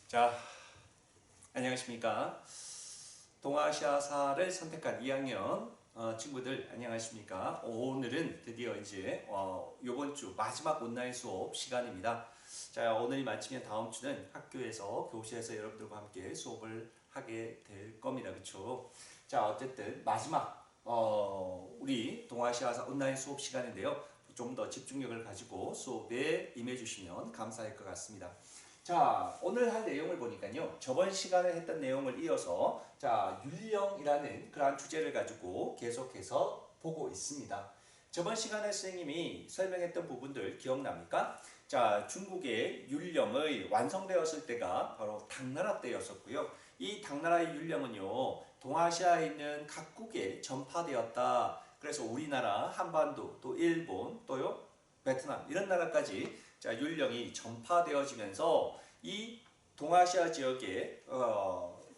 자, 안녕하십니까. 동아시아사를 선택한 2학년 친구들 안녕하십니까. 오늘은 드디어 이제 이번 주 마지막 온라인 수업 시간입니다. 자, 오늘이 마치면 다음 주는 학교에서 교실에서 여러분들과 함께 수업을 하게 될 겁니다. 그렇죠? 자, 어쨌든 마지막 우리 동아시아사 온라인 수업 시간인데요. 좀 더 집중력을 가지고 수업에 임해 주시면 감사할 것 같습니다. 자, 오늘 할 내용을 보니까요. 저번 시간에 했던 내용을 이어서 자, 율령이라는 그러한 주제를 가지고 계속해서 보고 있습니다. 저번 시간에 선생님이 설명했던 부분들 기억납니까? 자, 중국의 율령의 완성되었을 때가 바로 당나라 때였었고요. 이 당나라의 율령은요. 동아시아에 있는 각국에 전파되었다. 그래서 우리나라, 한반도, 또 일본, 또요. 베트남 이런 나라까지 자, 율령이 전파되어지면서 이 동아시아 지역의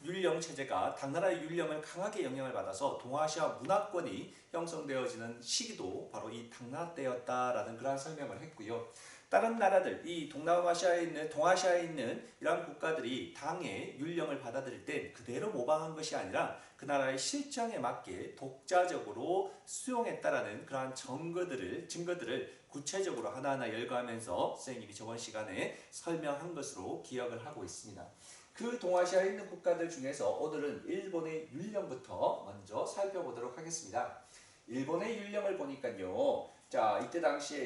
율령 체제가 당나라의 율령을 강하게 영향을 받아서 동아시아 문화권이 형성되어지는 시기도 바로 이 당나라 때였다라는 그런 설명을 했고요. 다른 나라들, 이 동남아시아에 있는, 동아시아에 있는 이러한 국가들이 당의 율령을 받아들일 때 그대로 모방한 것이 아니라 그 나라의 실정에 맞게 독자적으로 수용했다라는 그러한 증거들을 구체적으로 하나하나 열거하면서 선생님이 저번 시간에 설명한 것으로 기억을 하고 있습니다. 그 동아시아에 있는 국가들 중에서 오늘은 일본의 율령부터 먼저 살펴보도록 하겠습니다. 일본의 율령을 보니까요. 자, 이때 당시에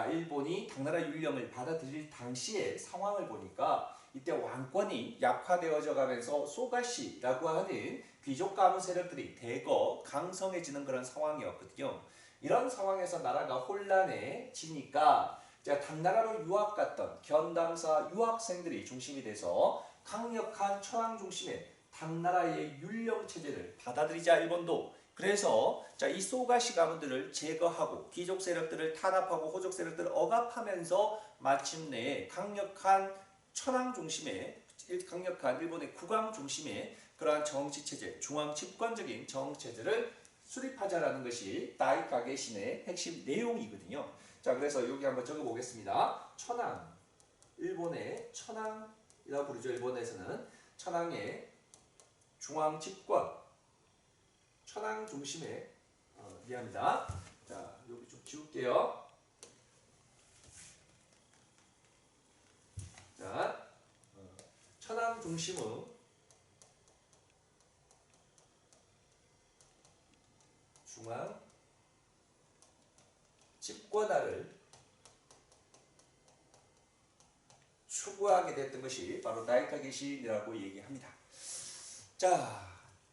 일본이 당나라 율령을 받아들일 당시의 상황을 보니까 이때 왕권이 약화되어져 가면서 소가시라고 하는 귀족 가문 세력들이 대거 강성해지는 그런 상황이었거든요. 이런 상황에서 나라가 혼란해지니까 당나라로 유학 갔던 견당사 유학생들이 중심이 돼서 강력한 천황 중심의 당나라의 율령 체제를 받아들이자 일본도. 그래서 이 소가시 가문들을 제거하고 귀족 세력들을 탄압하고 호족 세력들을 억압하면서 마침내 강력한 천황 중심의 강력한 일본의 국왕 중심의 그러한 정치 체제, 중앙 집권적인 정치 체제를 수립하자라는 것이 다이카게신의 핵심 내용이거든요. 자, 그래서 여기 한번 적어보겠습니다. 천황, 일본의 천황이라고 부르죠. 일본에서는 천황의 중앙 집권, 천황 중심의 미안합니다. 자, 여기 좀 지울게요. 자, 천황 중심의 중앙 집권화를 추구하게 됐던 것이 바로 다이카게신이라고 얘기합니다. 자,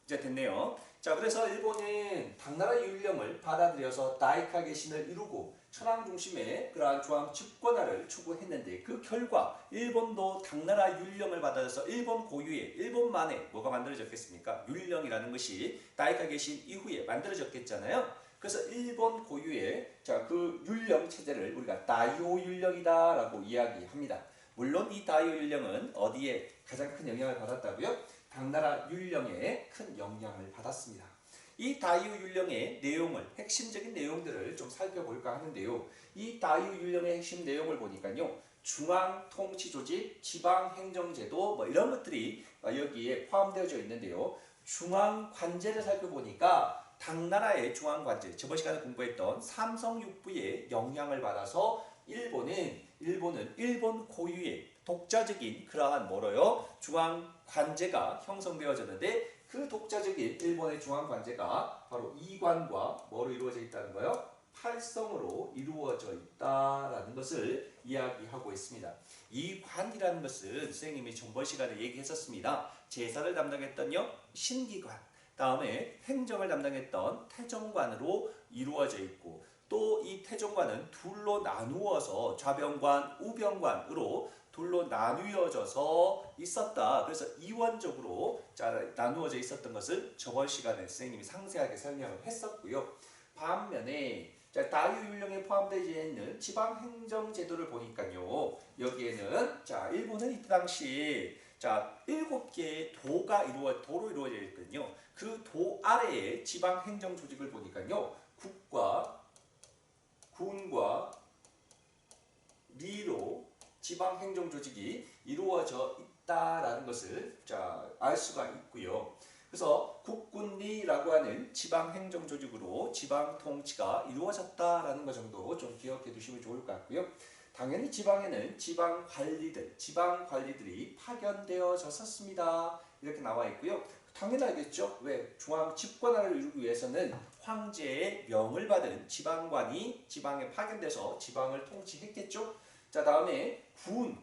이제 됐네요. 자, 그래서 일본은 당나라 율령을 받아들여서 다이카게신을 이루고 천황 중심의 그러한 중앙 집권화를 추구했는데 그 결과 일본도 당나라 율령을 받아들여서 일본 고유의 일본만의 뭐가 만들어졌겠습니까? 율령이라는 것이 다이카게신 이후에 만들어졌겠잖아요. 그래서 일본 고유의 그 율령 체제를 우리가 다이오 율령이다라고 이야기합니다. 물론 이 다이오 율령은 어디에 가장 큰 영향을 받았다고요? 당나라 율령에 큰 영향을 받았습니다. 이 다이오 율령의 내용을, 핵심적인 내용들을 좀 살펴볼까 하는데요. 이 다이오 율령의 핵심 내용을 보니까요. 중앙 통치 조직, 지방 행정제도 뭐 이런 것들이 여기에 포함되어져 있는데요. 중앙 관제를 살펴보니까 당나라의 중앙 관제, 저번 시간에 공부했던 삼성육부의 영향을 받아서 일본은 일본 고유의 독자적인 그러한 뭐로요? 중앙 관제가 형성되어졌는데 그 독자적인 일본의 중앙 관제가 바로 이관과 뭐로 이루어져 있다는 거요? 팔성으로 이루어져 있다라는 것을 이야기하고 있습니다. 이관이라는 것은 선생님이 전번 시간에 얘기했었습니다. 제사를 담당했던요 신기관, 다음에 행정을 담당했던 태정관으로 이루어져 있고 또 이 태정관은 둘로 나누어서 좌병관, 우병관으로 둘로 나누어져서 있었다. 그래서 이원적으로 나누어져 있었던 것을 저번 시간에 선생님이 상세하게 설명을 했었고요. 반면에 다이오 율령에 포함되어 있는 지방행정제도를 보니까요. 여기에는 일본은 이때 당시 7개의 도로 이루어져 있거든요. 그 도 아래에 지방행정 조직을 보니까요. 국과 군과 리로 지방 행정 조직이 이루어져 있다라는 것을 알 수가 있고요. 그래서 국군리라고 하는 지방 행정 조직으로 지방 통치가 이루어졌다라는 것 정도 좀 기억해 두시면 좋을 것 같고요. 당연히 지방에는 지방 관리들이 파견되어졌었습니다. 이렇게 나와 있고요. 당연하겠죠. 왜? 중앙 집권화를 이루기 위해서는 황제의 명을 받은 지방관이 지방에 파견돼서 지방을 통치했겠죠. 다음에 군,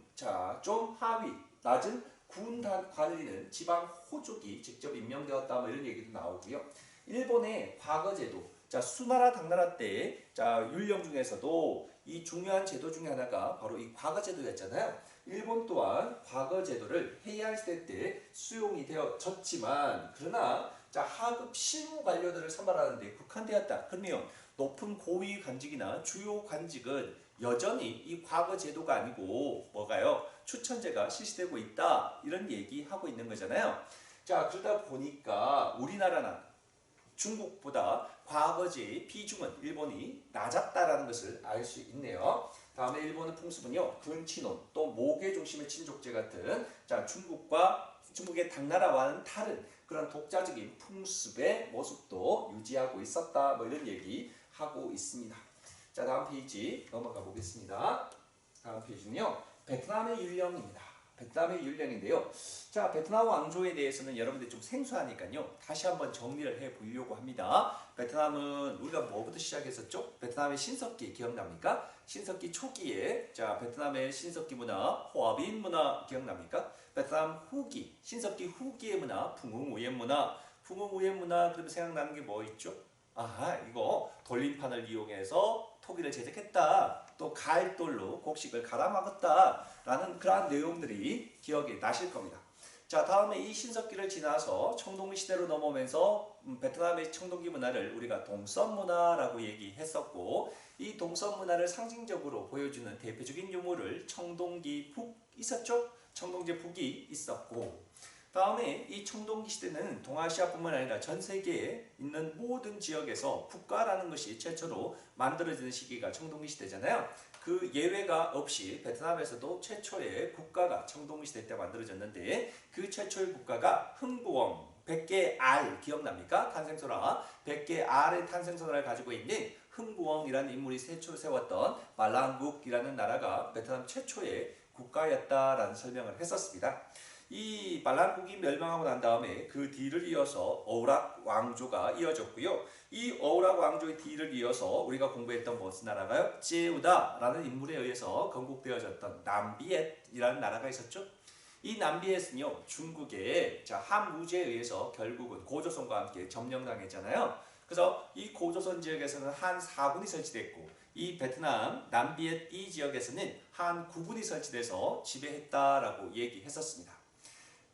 좀 하위, 낮은 군 관리는 지방 호족이 직접 임명되었다. 뭐 이런 얘기도 나오고요. 일본의 과거제도, 수나라 당나라 때 율령 중에서도 이 중요한 제도 중에 하나가 바로 이 과거제도였잖아요. 일본 또한 과거제도를 해이한 시대 때 수용이 되어졌지만 그러나 하급 실무 관료들을 선발하는데 국한되었다. 그러면 높은 고위 관직이나 주요 관직은 여전히 이 과거제도가 아니고 뭐가요? 추천제가 실시되고 있다. 이런 얘기하고 있는 거잖아요. 그러다 보니까 우리나라나 중국보다 과거제의 비중은 일본이 낮았다라는 것을 알 수 있네요. 다음에 일본의 풍습은요, 근친혼 또 모계 중심의 친족제 같은 중국의 당나라와는 다른 그런 독자적인 풍습의 모습도 유지하고 있었다. 뭐 이런 얘기 하고 있습니다. 다음 페이지 넘어가 보겠습니다. 다음 페이지는요, 베트남의 율령입니다. 베트남의 율령인데요. 베트남 왕조에 대해서는 여러분들이 좀 생소하니까요. 다시 한번 정리를 해 보려고 합니다. 베트남은 우리가 뭐부터 시작했었죠? 베트남의 신석기 기억납니까? 신석기 초기에 베트남의 신석기 문화, 호아빈 문화 기억납니까? 베트남 후기, 신석기 후기의 문화, 풍웅우옌 문화. 풍웅우옌 문화 그러면 생각나는 게 뭐 있죠? 이거 돌림판을 이용해서 토기를 제작했다. 또 갈돌로 곡식을 갈아먹었다. 라는 그러한 내용들이 기억이 나실 겁니다. 다음에 이 신석기를 지나서 청동기 시대로 넘어오면서 베트남의 청동기 문화를 우리가 동선 문화라고 얘기했었고, 이 동선 문화를 상징적으로 보여주는 대표적인 유물을 청동기 북 있었죠? 청동기 북이 있었고, 다음에 이 청동기 시대는 동아시아뿐만 아니라 전 세계에 있는 모든 지역에서 국가라는 것이 최초로 만들어지는 시기가 청동기 시대잖아요. 그 예외가 없이 베트남에서도 최초의 국가가 청동기 시대 때 만들어졌는데, 그 최초의 국가가 흥부왕, 100개 알 기억납니까? 탄생소라 100개 알의 탄생소라를 가지고 있는 흥부왕이라는 인물이 최초로 세웠던 말랑국이라는 나라가 베트남 최초의 국가였다라는 설명을 했었습니다. 이 말랑국이 멸망하고 난 다음에 그 뒤를 이어서 어우락 왕조가 이어졌고요. 이 어우락 왕조의 뒤를 이어서 우리가 공부했던 무슨 나라가요? 제우다라는 인물에 의해서 건국되어졌던 남비엣이라는 나라가 있었죠. 이 남비엣은요, 중국의 한무제에 의해서 결국은 고조선과 함께 점령당했잖아요. 그래서 이 고조선 지역에서는 한 4군이 설치됐고, 이 베트남 남비엣 이 지역에서는 한 9군이 설치돼서 지배했다라고 얘기했었습니다.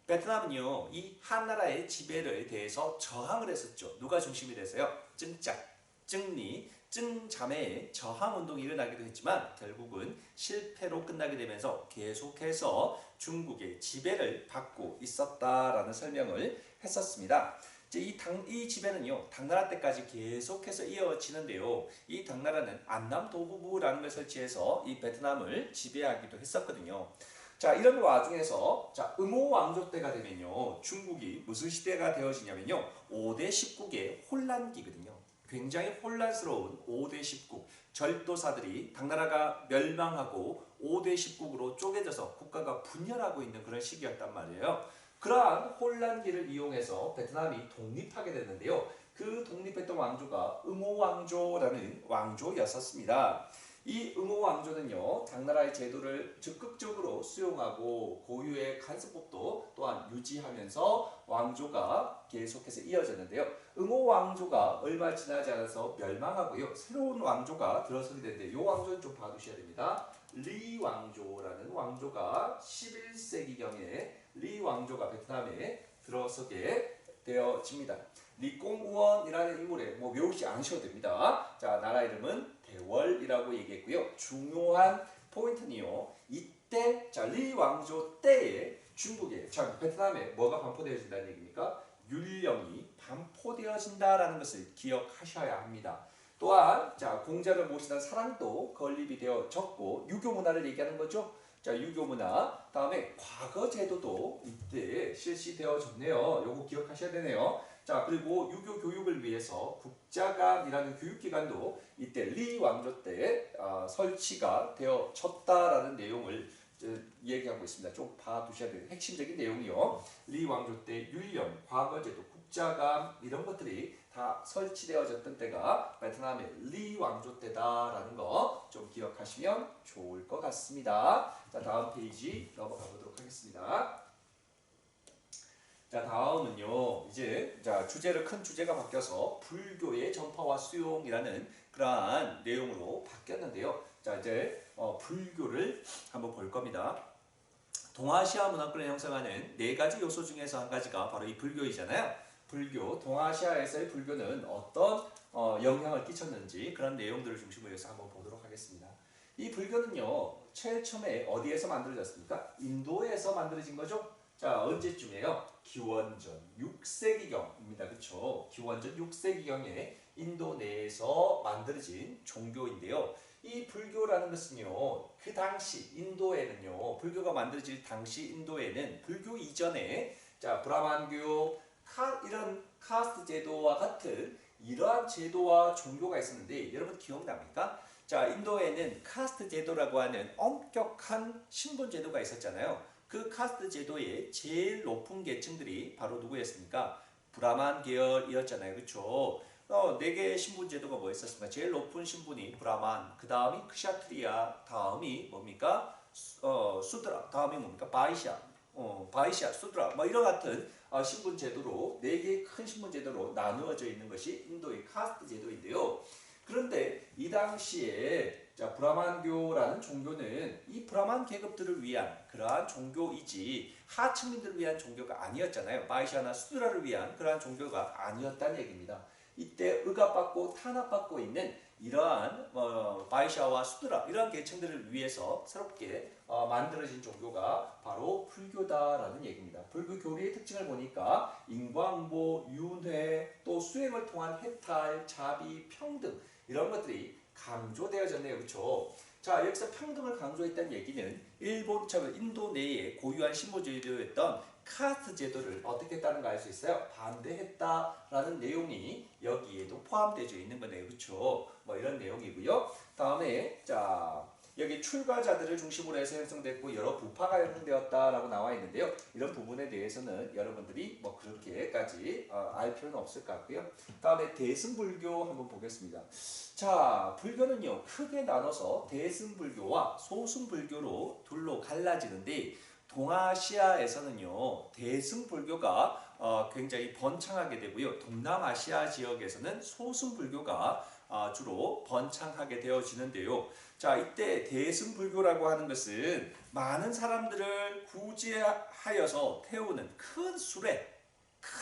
베트남은요, 이 한나라의 지배를 대해서 저항을 했었죠. 누가 중심이 돼서요? 증짝, 증리, 증자매의 저항운동이 일어나기도 했지만 결국은 실패로 끝나게 되면서 계속해서 중국의 지배를 받고 있었다라는 설명을 했었습니다. 이 지배는요, 당나라 때까지 계속해서 이어지는데요. 이 당나라는 안남도부부라는 걸 설치해서 이 베트남을 지배하기도 했었거든요. 이런 와중에서 응호 왕조 때가 되면요, 중국이 무슨 시대가 되어지냐면요, 5대 10국의 혼란기거든요. 굉장히 혼란스러운 5대 10국, 절도사들이 당나라가 멸망하고 5대 10국으로 쪼개져서 국가가 분열하고 있는 그런 시기였단 말이에요. 그러한 혼란기를 이용해서 베트남이 독립하게 됐는데요. 그 독립했던 왕조가 응호 왕조라는 왕조였었습니다. 이 응호 왕조는요, 당나라의 제도를 적극적으로 수용하고 고유의 간섭법도 또한 유지하면서 왕조가 계속해서 이어졌는데요. 응호 왕조가 얼마 지나지 않아서 멸망하고요, 새로운 왕조가 들어서게 되는데, 이 왕조는 좀 봐두셔야 됩니다. 리 왕조라는 왕조가 11세기경에 리 왕조가 베트남에 들어서게 되어집니다. 리꽁우원이라는 인물에 외우지 않으셔도 됩니다. 나라 이름은 대월이라고 얘기했고요. 중요한 포인트는요, 이때 리 왕조 때에 중국에 베트남에 뭐가 반포되어진다는 얘기입니까? 율령이 반포되어진다라는 것을 기억하셔야 합니다. 또한 공자를 모시던 사랑도 건립이 되어졌고, 유교 문화를 얘기하는 거죠. 자, 유교 문화. 다음에 과거 제도도 이때 실시되어졌네요. 요거 기억하셔야 되네요. 자, 그리고 유교 교육을 위해서 국자감이라는 교육기관도 이때 리 왕조 때 설치가 되어졌다라는 내용을 얘기하고 있습니다. 좀 봐두셔야 돼요. 핵심적인 내용이요. 리 왕조 때 율령, 과거제도, 국자감 이런 것들이 다 설치되어졌던 때가 베트남의 리 왕조 때다라는 거 좀 기억하시면 좋을 것 같습니다. 자, 다음 페이지 넘어가 보도록 하겠습니다. 자, 다음은요. 이제 주제를 큰 주제가 바뀌어서 불교의 전파와 수용이라는 그러한 내용으로 바뀌었는데요. 자, 이제 불교를 한번 볼 겁니다. 동아시아 문화권을 형성하는 네 가지 요소 중에서 한 가지가 바로 이 불교이잖아요. 불교, 동아시아에서의 불교는 어떤 영향을 끼쳤는지 그런 내용들을 중심으로 해서 한번 보도록 하겠습니다. 이 불교는요, 최초에 어디에서 만들어졌습니까? 인도에서 만들어진 거죠. 자, 언제쯤이에요? 기원전 6세기경입니다. 그렇죠? 기원전 6세기경에 인도 내에서 만들어진 종교인데요. 이 불교라는 것은요, 그 당시 인도에는요, 불교가 만들어질 당시 인도에는 불교 이전에 브라만교, 이런 카스트 제도와 같은 이러한 제도와 종교가 있었는데 여러분 기억납니까? 자, 인도에는 카스트 제도라고 하는 엄격한 신분 제도가 있었잖아요. 그 카스트 제도의 제일 높은 계층들이 바로 누구였습니까? 브라만 계열이었잖아요. 그렇죠? 네 개의 신분 제도가 뭐 있었습니까? 제일 높은 신분이 브라만, 그 다음이 크샤트리아, 다음이 뭡니까? 수드라, 다음이 뭡니까? 바이샤, 수드라, 뭐 이런 같은 신분 제도로 네 개의 큰 신분 제도로 나누어져 있는 것이 인도의 카스트 제도인데요. 그런데 이 당시에 브라만교라는 종교는 이 브라만 계급들을 위한 그러한 종교이지 하층민들을 위한 종교가 아니었잖아요. 바이샤나 수드라를 위한 그러한 종교가 아니었다는 얘기입니다. 이때 억압받고 탄압받고 있는 이러한 바이샤와 수드라 이러한 계층들을 위해서 새롭게 만들어진 종교가 바로 불교다라는 얘기입니다. 불교 교리의 특징을 보니까 인광보, 윤회, 또 수행을 통한 해탈, 자비, 평등 이런 것들이 강조되어졌네요. 그렇죠? 자, 여기서 평등을 강조했다는 얘기는 인도 내에 고유한 신분제도였던 카스트 제도를 어떻게 했다는 거 알 수 있어요? 반대했다라는 내용이 여기에도 포함되어 있는 거네요. 그렇죠? 뭐 이런 내용이고요. 다음에 여기 출가자들을 중심으로 해서 형성됐고 여러 부파가 형성되었다라고 나와 있는데요. 이런 부분에 대해서는 여러분들이 뭐 그렇게까지 알 필요는 없을 것 같고요. 다음에 대승불교 한번 보겠습니다. 자, 불교는요 크게 나눠서 대승불교와 소승불교로 둘로 갈라지는데 동아시아에서는요 대승불교가 굉장히 번창하게 되고요. 동남아시아 지역에서는 소승불교가 주로 번창하게 되어지는데요. 자, 이때 대승불교라고 하는 것은 많은 사람들을 구제하여서 태우는 큰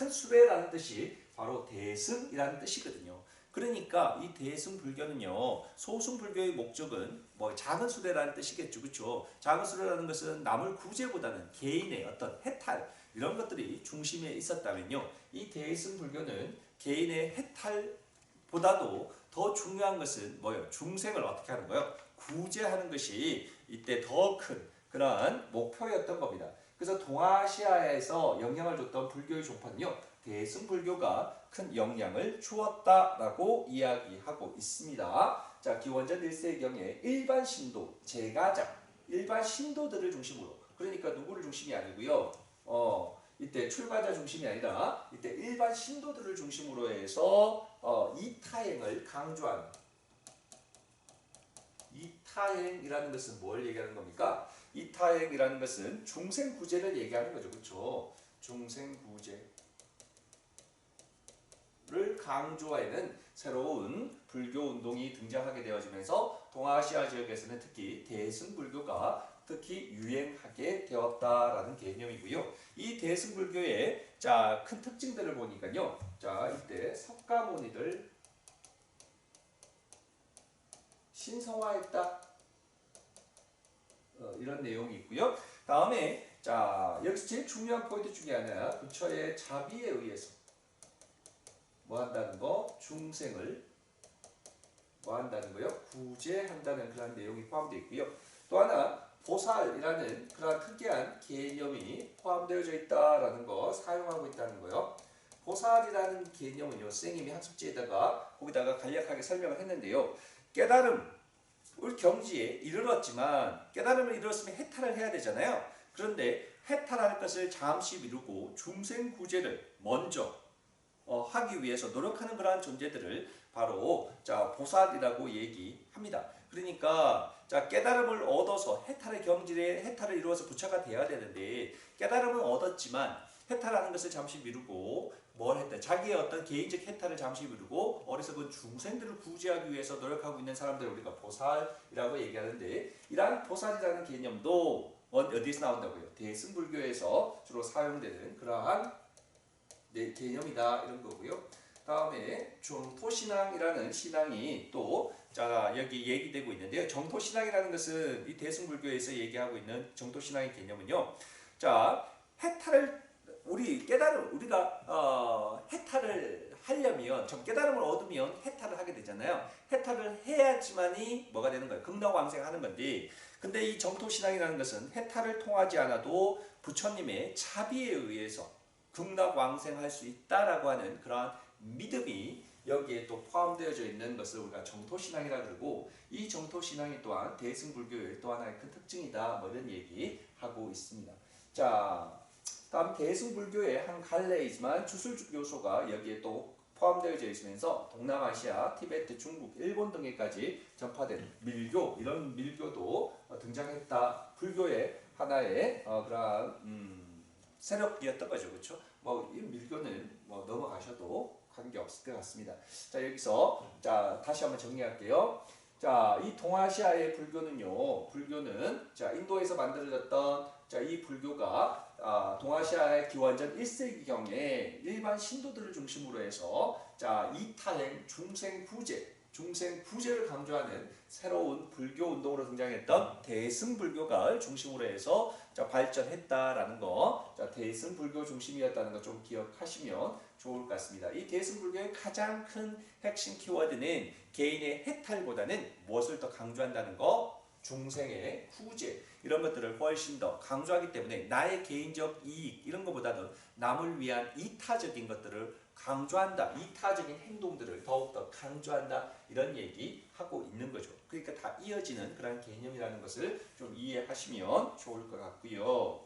수레라는 뜻이 바로 대승이라는 뜻이거든요. 그러니까 이 대승불교는요 소승불교의 목적은 뭐 작은 수레라는 뜻이겠죠. 그렇죠? 작은 수레라는 것은 남을 구제보다는 개인의 어떤 해탈 이런 것들이 중심에 있었다면요 이 대승불교는 개인의 해탈보다도 더 중요한 것은 뭐예요? 중생을 어떻게 하는 거예요? 구제하는 것이 이때 더 큰 그러한 목표였던 겁니다. 그래서 동아시아에서 영향을 줬던 불교의 종파는요 대승불교가 큰 영향을 주었다라고 이야기하고 있습니다. 자, 기원전 1세기경에 일반 신도, 제가장, 일반 신도들을 중심으로 그러니까 누구를 중심이 아니고요. 이때 출가자 중심이 아니라 이때 일반 신도들을 중심으로 해서 이타행을 강조하는 이타행이라는 것은 뭘 얘기하는 겁니까? 이타행이라는 것은 중생구제를 얘기하는 거죠. 그렇죠? 중생구제를 강조하는 새로운 불교 운동이 등장하게 되어지면서 동아시아 지역에서는 특히 대승불교가 특히 유행하게 되었다라는 개념이고요. 이 대승불교의 큰 특징들을 보니까요. 자, 이때 석가모니를 신성화했다. 이런 내용이 있고요. 다음에 여기서 제일 중요한 포인트 중에 하나 부처의 자비에 의해서 뭐 한다는 거? 중생을 뭐 한다는 거요? 구제한다는 그런 내용이 포함되어 있고요. 또 하나 보살이라는 그런 특이한 개념이 포함되어져 있다라는 거 사용하고 있다는 거요. 보살이라는 개념은요, 선생님이 학습지에다가 거기다가 간략하게 설명을 했는데요. 깨달음을 경지에 이르렀지만 깨달음을 이루었으면 해탈을 해야 되잖아요. 그런데 해탈할 것을 잠시 미루고 중생구제를 먼저 하기 위해서 노력하는 그러한 존재들을 바로 자 보살이라고 얘기합니다. 그러니까 자 깨달음을 얻어서 해탈의 경지에 해탈을 이루어서 부처가 되어야 되는데 깨달음은 얻었지만 해탈하는 것을 잠시 미루고 뭘 했다. 자기의 어떤 개인적 해탈을 잠시 미루고 어리석은 중생들을 구제하기 위해서 노력하고 있는 사람들을 우리가 보살이라고 얘기하는데 이러한 보살이라는 개념도 어디에서 나온다고요? 대승불교에서 주로 사용되는 그러한 개념이다 이런 거고요. 다음에 정토신앙이라는 신앙이 또 자 여기 얘기되고 있는데요. 정토신앙이라는 것은 이 대승불교에서 얘기하고 있는 정토신앙의 개념은요. 자 해탈을 우리 깨달음 우리가 해탈을 하려면 좀 깨달음을 얻으면 해탈을 하게 되잖아요. 해탈을 해야지만이 뭐가 되는 거예요? 극락왕생하는 건데 근데 이 정토신앙이라는 것은 해탈을 통하지 않아도 부처님의 자비에 의해서 극락왕생할 수 있다라고 하는 그러한 믿음이 여기에 또 포함되어져 있는 것을 우리가 정토신앙이라 그러고 이 정토신앙이 또한 대승불교의 또 하나의 큰 특징이다 뭐 이런 얘기하고 있습니다. 자 다음 대승불교의 한 갈래이지만 주술 요소가 여기에 또 포함되어져 있으면서 동남아시아, 티베트, 중국, 일본 등에까지 전파된 밀교 이런 밀교도 등장했다. 불교의 하나의 그러한 세력이었던 거죠, 그렇죠? 뭐 이 밀교는 뭐 넘어가셔도 관계 없을 것 같습니다. 자 여기서 자 다시 한번 정리할게요. 자 이 동아시아의 불교는 자 인도에서 만들어졌던 자 이 불교가 동아시아의 기원전 1세기경에 일반 신도들을 중심으로 해서 자 이타행 중생구제를 강조하는 새로운 불교 운동으로 등장했던 대승불교가 중심으로 해서 자 발전했다라는 거, 자 대승불교 중심이었다는 거 좀 기억하시면 좋을 것 같습니다. 이 대승불교의 가장 큰 핵심 키워드는 개인의 해탈보다는 무엇을 더 강조한다는 거, 중생의 구제 이런 것들을 훨씬 더 강조하기 때문에 나의 개인적 이익 이런 것보다는 남을 위한 이타적인 것들을 강조한다. 이타적인 행동들을 더욱더 강조한다. 이런 얘기하고 있는 거죠. 그러니까 다 이어지는 그런 개념이라는 것을 좀 이해하시면 좋을 것 같고요.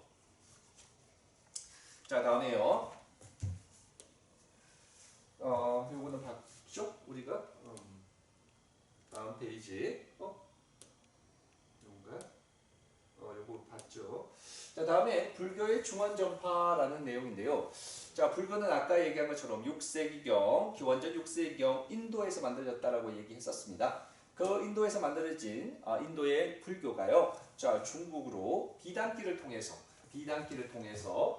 자 다음에요. 요거는 봤죠? 우리가 다음 페이지 요건가? 요거 봤죠? 자 다음에 불교의 중원전파라는 내용인데요. 자 불교는 아까 얘기한 것처럼 6세기경 기원전 6세기경 인도에서 만들어졌다라고 얘기했었습니다. 그 인도에서 만들어진 인도의 불교가요. 자 중국으로 비단길을 통해서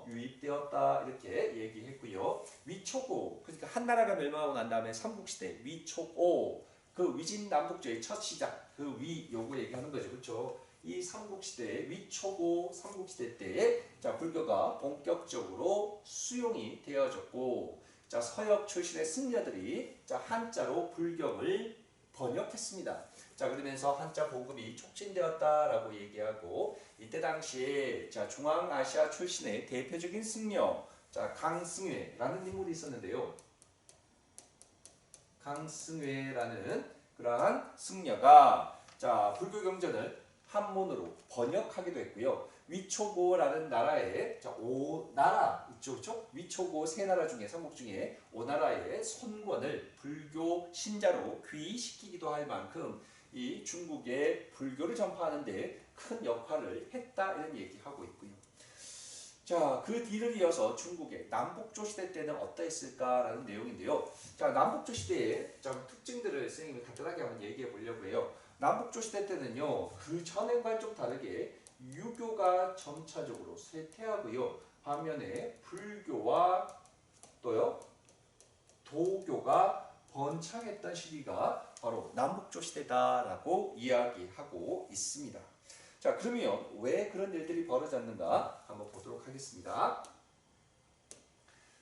유입되었다 이렇게 얘기했고요. 위초고 그러니까 한 나라가 멸망하고 난 다음에 삼국시대 위초고 그 위진남북조의 첫 시작 그 위 요거 얘기하는 거죠, 그렇죠? 이 삼국시대 위초고 삼국시대 때에 자 불교가 본격적으로 수용이 되어졌고 자 서역 출신의 승려들이 자 한자로 불경을 번역했습니다. 자 그러면서 한자 보급이 촉진되었다라고 얘기하고 이때 당시에 자 중앙아시아 출신의 대표적인 승려 자 강승회라는 인물이 있었는데요. 강승회라는 그러한 승려가 자 불교 경전을 한문으로 번역하기도 했고요. 위초고라는 나라에 자 5나라 있죠, 그렇죠? 위초고 세 나라 중에 삼국 중에 5나라의 손권을 불교 신자로 귀의시키기도 할 만큼 이 중국의 불교를 전파하는데 큰 역할을 했다 이런 얘기하고 있고요. 자, 그 뒤를 이어서 중국의 남북조 시대 때는 어떠했을까라는 내용인데요. 자, 남북조 시대의 좀 특징들을 선생님이 간단하게 한번 얘기해 보려고 해요. 남북조 시대 때는요, 그 전행과는 좀 다르게 유교가 점차적으로 쇠퇴하고요. 반면에 불교와 또요, 도교가 번창했던 시기가 바로 남북조 시대다라고 이야기하고 있습니다. 자 그러면 왜 그런 일들이 벌어졌는가 한번 보도록 하겠습니다.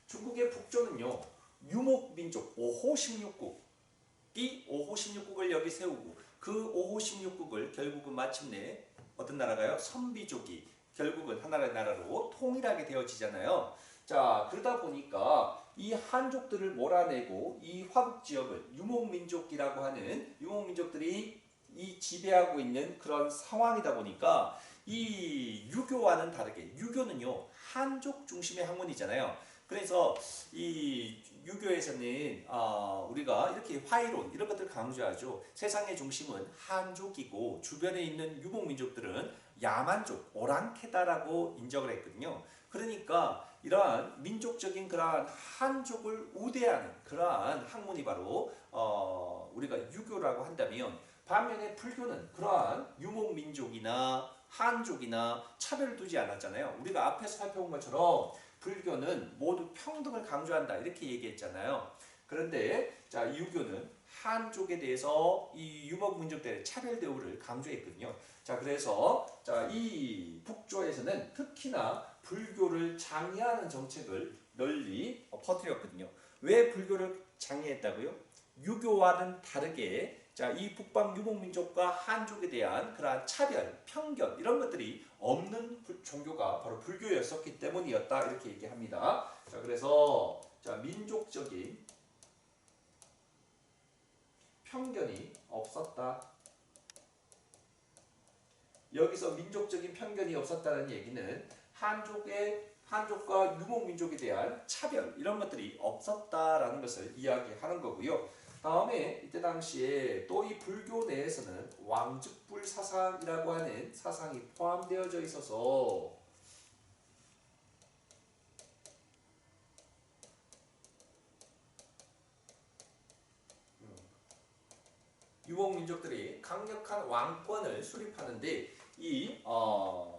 중국의 북조는요 유목민족 5호 16국이 5호 16국을 여기 세우고 그 5호 16국을 결국은 마침내 어떤 나라가요? 선비족이 결국은 하나의 나라로 통일하게 되어지잖아요. 자, 그러다 보니까 이 한족들을 몰아내고 이 화북 지역을 유목민족이라고 하는 유목민족들이 이 지배하고 있는 그런 상황이다 보니까 이 유교와는 다르게 유교는요 한족 중심의 학문이잖아요. 그래서 이 유교에서는 우리가 이렇게 화이론 이런 것들을 강조하죠. 세상의 중심은 한족이고 주변에 있는 유목민족들은 야만족, 오랑캐다라고 인정을 했거든요. 그러니까 이러한 민족적인 그러한 한족을 우대하는 그러한 학문이 바로 우리가 유교라고 한다면, 반면에 불교는 그러한 유목민족이나 한족이나 차별을 두지 않았잖아요. 우리가 앞에서 살펴본 것처럼 불교는 모두 평등을 강조한다 이렇게 얘기했잖아요. 그런데 자, 유교는 한족에 대해서 이 유목민족들의 차별 대우를 강조했거든요. 자, 그래서 자, 이 북조에서는 특히나 불교를 장려하는 정책을 널리 퍼뜨렸거든요. 왜 불교를 장려했다고요? 유교와는 다르게 자, 이 북방 유목민족과 한족에 대한 그러한 차별, 편견 이런 것들이 없는 종교가 바로 불교였었기 때문이었다 이렇게 얘기합니다. 자, 그래서 자, 민족적인 편견이 없었다. 여기서 민족적인 편견이 없었다는 얘기는 한족과 유목민족에 대한 차별 이런 것들이 없었다라는 것을 이야기하는 거고요. 다음에 이때 당시에 또 이 불교 내에서는 왕즉불 사상이라고 하는 사상이 포함되어져 있어서 유목민족들이 강력한 왕권을 수립하는데 이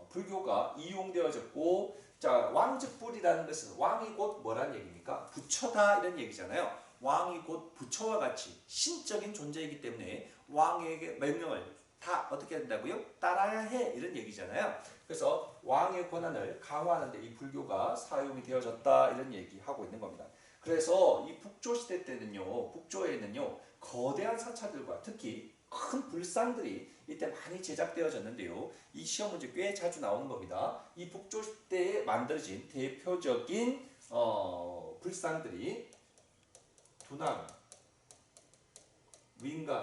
불교가 이용되어졌고, 자, 왕즉불이라는 것은 왕이 곧 뭐란 얘기입니까? 부처다 이런 얘기잖아요. 왕이 곧 부처와 같이 신적인 존재이기 때문에 왕에게 명령을 다 어떻게 한다고요? 따라야 해 이런 얘기잖아요. 그래서 왕의 권한을 강화하는 데 이 불교가 사용이 되어졌다 이런 얘기하고 있는 겁니다. 그래서 이 북조 시대 때는요, 북조에는요 거대한 사찰들과 특히 큰 불상들이 이때 많이 제작되어졌는데요. 이 시험 문제 꽤 자주 나오는 겁니다. 이 북조 시대에 만들어진 대표적인 불상들이 두낭, 윙강,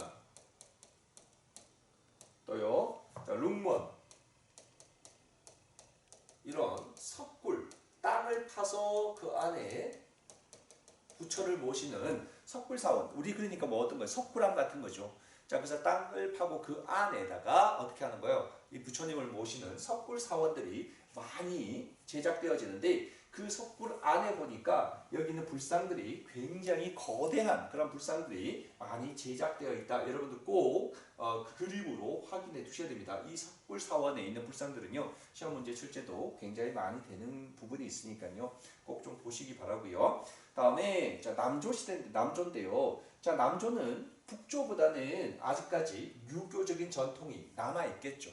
또요 룽먼, 이런 석굴, 땅을 파서 그 안에 부처를 모시는 석굴사원, 우리 그러니까 뭐 어떤 거예요? 석굴암 같은 거죠. 자, 그래서 땅을 파고 그 안에다가 어떻게 하는 거예요? 이 부처님을 모시는 석굴사원들이 많이 제작되어지는데, 그 석굴 안에 보니까 여기 있는 불상들이 굉장히 거대한 그런 불상들이 많이 제작되어 있다. 여러분들 꼭 그림으로 확인해 두셔야 됩니다. 이 석굴사원에 있는 불상들은요, 시험 문제 출제도 굉장히 많이 되는 부분이 있으니까요, 꼭 좀 보시기 바라고요. 다음에 자, 남조 시대, 남조인데요. 자, 남조는 북조보다는 아직까지 유교적인 전통이 남아 있겠죠.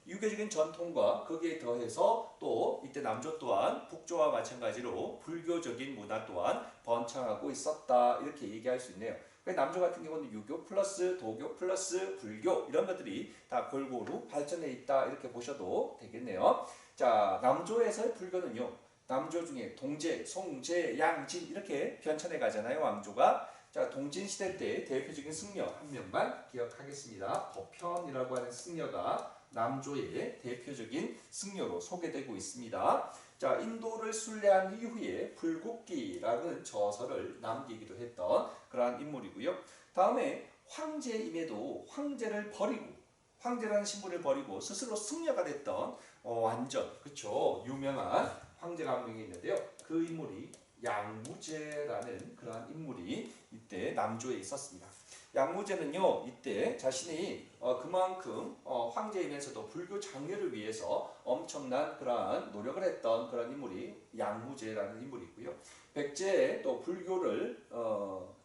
유교적인 전통과 거기에 더해서 또 이때 남조 또한 북조와 마찬가지로 불교적인 문화 또한 번창하고 있었다 이렇게 얘기할 수 있네요. 남조 같은 경우는 유교 플러스 도교 플러스 불교 이런 것들이 다 골고루 발전해 있다 이렇게 보셔도 되겠네요. 자, 남조에서의 불교는요, 남조 중에 동제, 송제, 양진 이렇게 변천해 가잖아요, 왕조가. 자, 동진 시대 때 대표적인 승려 한 명만 기억하겠습니다. 법현이라고 하는 승려가 남조의 대표적인 승려로 소개되고 있습니다. 자, 인도를 순례한 이후에 불국기라는 저서를 남기기도 했던 그러한 인물이고요. 다음에 황제임에도 황제를 버리고, 황제라는 신분을 버리고 스스로 승려가 됐던 완전 그쵸, 유명한 황제가 한 명이 있는데요. 그 인물이 양무제라는 그러한 인물이 이때 남조에 있었습니다. 양무제는요, 이때 자신이 그만큼 황제이면서도 불교 장려를 위해서 엄청난 그러한 노력을 했던 그런 인물이 양무제라는 인물이고요. 백제에 또 불교를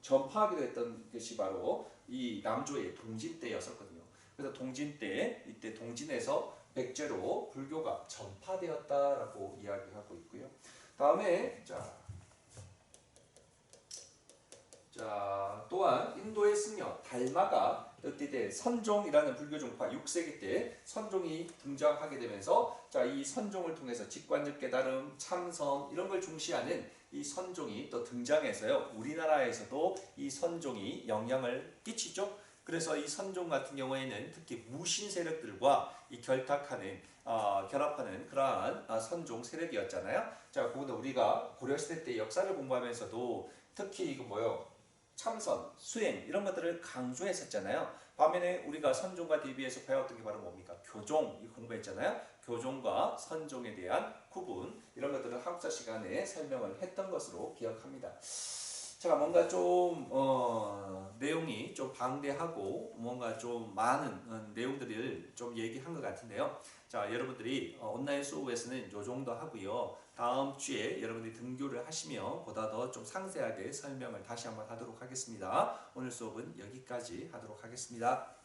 전파하기도 했던 것이 바로 이 남조의 동진 때였었거든요. 그래서 동진 때, 이때 동진에서 백제로 불교가 전파되었다라고 이야기하고 있고요. 다음에 자, 또한 인도의 승려 달마가 이때 선종이라는 불교 종파 6세기 때 선종이 등장하게 되면서 자, 이 선종을 통해서 직관적 깨달음, 참선 이런 걸 중시하는 이 선종이 또 등장해서요. 우리나라에서도 이 선종이 영향을 끼치죠. 그래서 이 선종 같은 경우에는 특히 무신 세력들과 이 결합하는 그러한 선종 세력이었잖아요. 자, 그런데 우리가 고려시대 때 역사를 공부하면서도 특히 이거 뭐요? 참선, 수행 이런 것들을 강조했었잖아요. 반면에 우리가 선종과 대비해서 배웠던 게 바로 뭡니까? 교종 이 공부했잖아요. 교종과 선종에 대한 구분 이런 것들을 학사 시간에 설명을 했던 것으로 기억합니다. 자, 뭔가 좀 내용이 좀 방대하고 뭔가 좀 많은 내용들을 좀 얘기한 것 같은데요. 자, 여러분들이 온라인 수업에서는 요 정도 하고요. 다음 주에 여러분들이 등교를 하시면 보다 더 좀 상세하게 설명을 다시 한번 하도록 하겠습니다. 오늘 수업은 여기까지 하도록 하겠습니다.